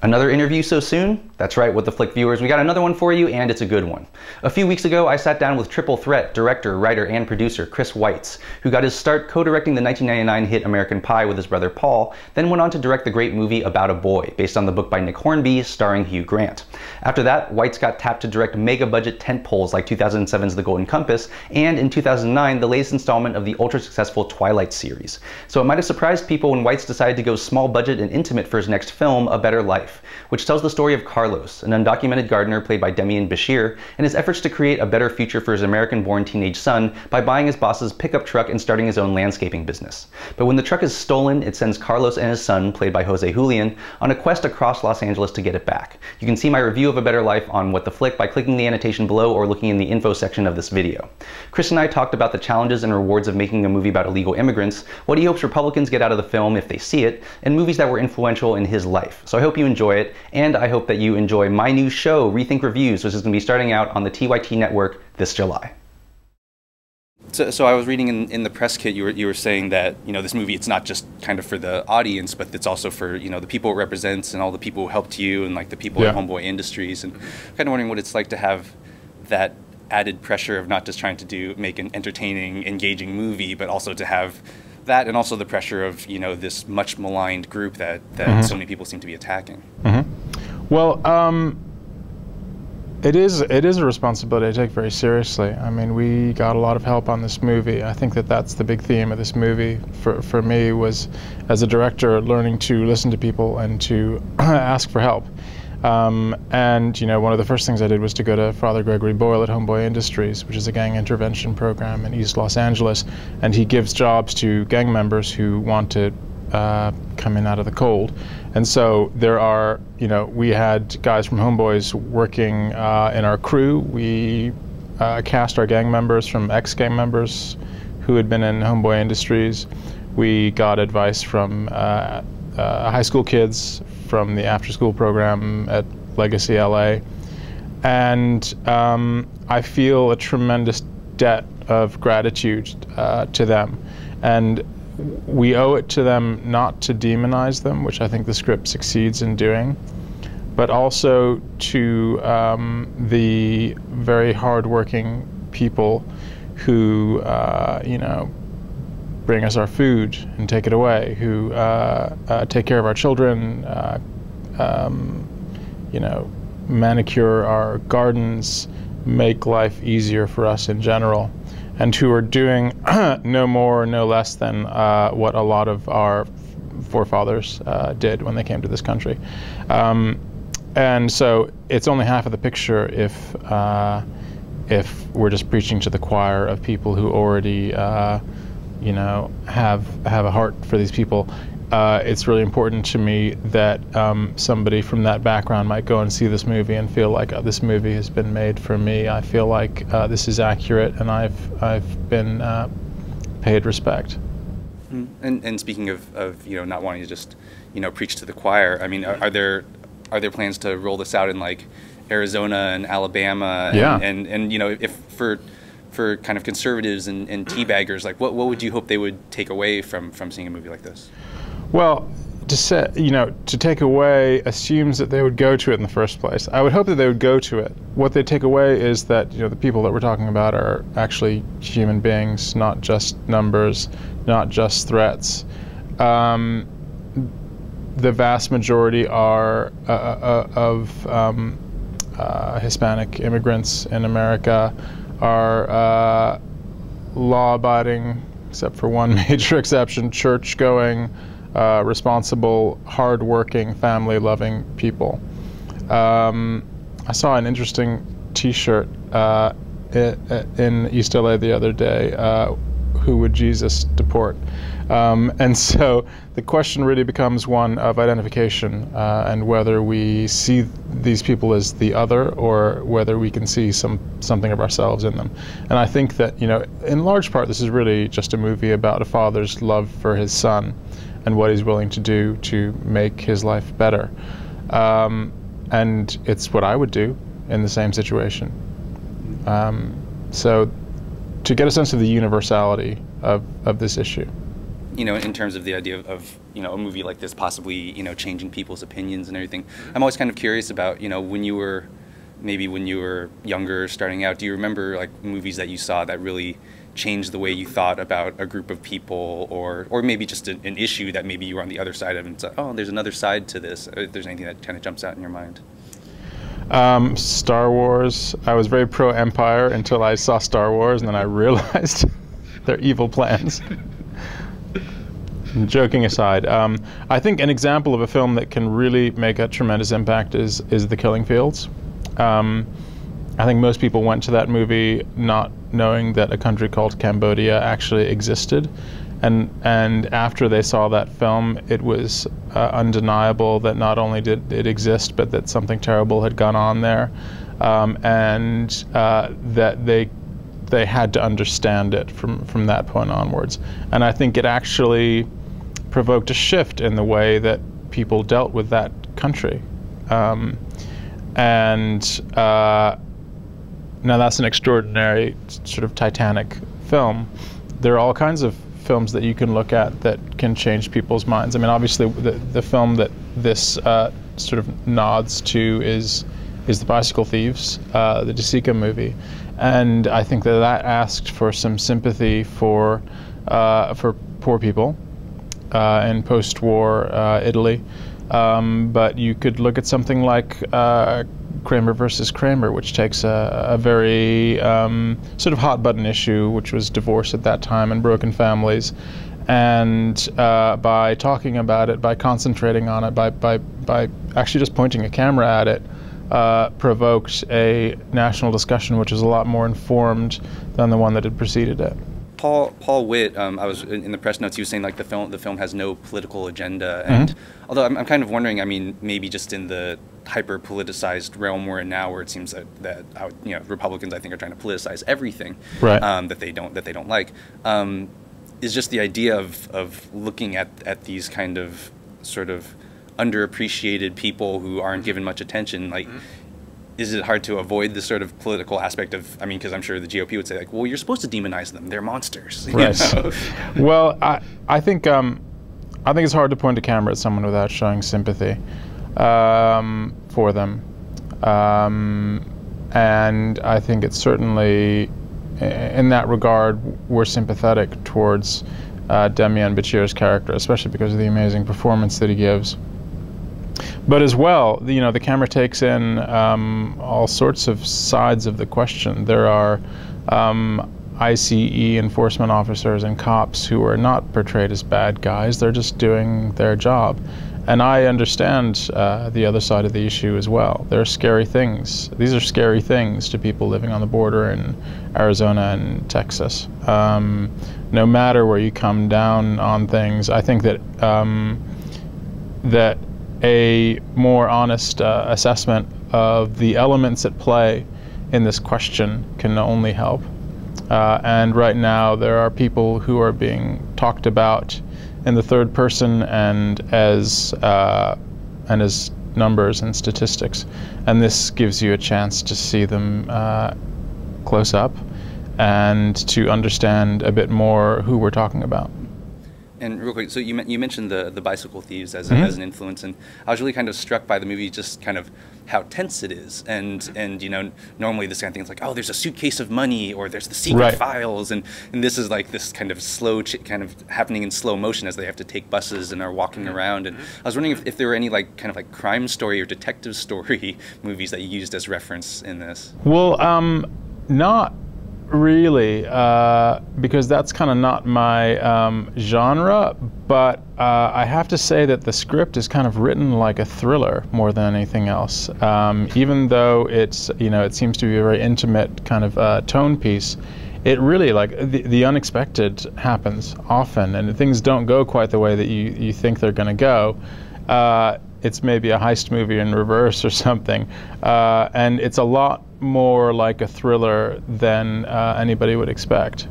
Another interview so soon? That's right, What the Flick viewers, we got another one for you, and it's a good one. A few weeks ago, I sat down with triple threat director, writer, and producer Chris Weitz, who got his start co-directing the 1999 hit American Pie with his brother Paul, then went on to direct the great movie About a Boy, based on the book by Nick Hornby, starring Hugh Grant. After that, Weitz got tapped to direct mega-budget tentpoles like 2007's The Golden Compass, and in 2009, the latest installment of the ultra-successful Twilight series. So it might have surprised people when Weitz decided to go small-budget and intimate for his next film, A Better Life, which tells the story of Carlos, an undocumented gardener played by Demian Bashir, and his efforts to create a better future for his American-born teenage son by buying his boss's pickup truck and starting his own landscaping business. But when the truck is stolen, it sends Carlos and his son, played by Jose Julian, on a quest across Los Angeles to get it back. You can see my review of A Better Life on What the Flick by clicking the annotation below or looking in the info section of this video. Chris and I talked about the challenges and rewards of making a movie about illegal immigrants, what he hopes Republicans get out of the film if they see it, and movies that were influential in his life. So I hope you enjoy it, and I hope that you enjoy my new show, ReThink Reviews, which is going to be starting out on the TYT network this July. So I was reading in the press kit, you were saying that, you know, this movie, it's not just kind of for the audience, but it's also for, you know, the people it represents and all the people who helped you and like the people at Homeboy Industries, and kind of wondering what it's like to have that added pressure of not just trying to make an entertaining, engaging movie, but also to have that and also the pressure of, you know, this much maligned group that so many people seem to be attacking. Well, it is a responsibility I take very seriously. I mean, we got a lot of help on this movie. I think that's the big theme of this movie for me, was as a director learning to listen to people and to ask for help. And, you know, one of the first things I did was to go to Father Gregory Boyle at Homeboy Industries, which is a gang intervention program in East Los Angeles, and he gives jobs to gang members who want to come in out of the cold. And so there are, you know, we had guys from Homeboys working in our crew. We cast our gang members from ex-gang members who had been in Homeboy Industries. We got advice from high school kids from the after-school program at Legacy LA. And I feel a tremendous debt of gratitude to them. And we owe it to them not to demonize them, which I think the script succeeds in doing, but also to the very hard-working people who, you know, bring us our food and take it away, who take care of our children, you know, manicure our gardens, make life easier for us in general, and who are doing no more or no less than what a lot of our forefathers did when they came to this country. And so it's only half of the picture if we're just preaching to the choir of people who already you know, have a heart for these people. It's really important to me that somebody from that background might go and see this movie and feel like this movie has been made for me. I feel like this is accurate, and I've been paid respect. And speaking of you know, not wanting to just, you know, preach to the choir, I mean, are there plans to roll this out in like Arizona and Alabama? And you know, if for kind of conservatives and teabaggers, like what would you hope they would take away from seeing a movie like this? Well, to take away assumes that they would go to it in the first place. I would hope that they would go to it. What they take away is that, you know, the people that we're talking about are actually human beings, not just numbers, not just threats. The vast majority are of Hispanic immigrants in America are law-abiding, except for one major exception, church-going, responsible, hard-working, family-loving people. I saw an interesting T-shirt in East LA the other day, who would Jesus deport? And so the question really becomes one of identification and whether we see these people as the other or whether we can see something of ourselves in them. And I think that, you know, in large part this is really just a movie about a father's love for his son and what he's willing to do to make his life better. And it's what I would do in the same situation. So to get a sense of the universality of this issue. You know, in terms of the idea of a movie like this possibly, changing people's opinions and everything. I'm always kind of curious about, when you were younger, starting out, do you remember like movies that you saw that really changed the way you thought about a group of people, or maybe just an issue that maybe you were on the other side of, and it's like, oh, there's another side to this? If there's anything that kind of jumps out in your mind. Star Wars. I was very pro-Empire until I saw Star Wars, and then I realized their evil plans. Joking aside, I think an example of a film that can really make a tremendous impact is The Killing Fields. I think most people went to that movie not knowing that a country called Cambodia actually existed, and after they saw that film, it was undeniable that not only did it exist, but that something terrible had gone on there, and that they had to understand it from that point onwards. And I think it actually provoked a shift in the way that people dealt with that country. Now that's an extraordinary sort of titanic film. There are all kinds of films that you can look at that can change people's minds. I mean, obviously the film that this sort of nods to is The Bicycle Thieves, the De Sica movie. And I think that asked for some sympathy for poor people in post-war Italy. But you could look at something like Kramer versus Kramer, which takes a very sort of hot-button issue, which was divorce at that time and broken families, and by talking about it, by concentrating on it, by actually just pointing a camera at it, provoked a national discussion which is a lot more informed than the one that had preceded it. Paul Witt, I was in the press notes, he was saying like the film has no political agenda, and although I'm kind of wondering, I mean, maybe just in the hyper politicized realm we're in now, where it seems that Republicans, I think, are trying to politicize everything, right. that they don't like, is just the idea of looking at these kind of sort of underappreciated people who aren't given much attention, like. Is it hard to avoid this sort of political aspect of, I mean, because I'm sure the GOP would say, like, well, you're supposed to demonize them. They're monsters. Right. Well, I think it's hard to point a camera at someone without showing sympathy for them. And I think it's certainly, in that regard, we're sympathetic towards Demian Bichir's character, especially because of the amazing performance that he gives. But as well, the camera takes in all sorts of sides of the question. There are ICE enforcement officers and cops who are not portrayed as bad guys. They're just doing their job. And I understand the other side of the issue as well. There are scary things. These are scary things to people living on the border in Arizona and Texas. No matter where you come down on things, I think that that a more honest assessment of the elements at play in this question can only help. And right now there are people who are being talked about in the third person and as numbers and statistics, and this gives you a chance to see them close up and to understand a bit more who we're talking about. And real quick, so you mentioned the Bicycle Thieves as an influence, and I was really kind of struck by the movie, just kind of how tense it is, and normally this kind of thing is like, oh, there's a suitcase of money, or there's the secret files, and this is like this kind of slow kind of happening in slow motion as they have to take buses and are walking around. And I was wondering if there were any like kind of like crime story or detective story movies that you used as reference in this. Well, not really, because that's kind of not my genre, but I have to say that the script is kind of written like a thriller more than anything else. Even though it's, it seems to be a very intimate kind of tone piece, it really, like, the unexpected happens often, and things don't go quite the way that you think they're going to go. It's maybe a heist movie in reverse or something, and it's a lot more like a thriller than anybody would expect.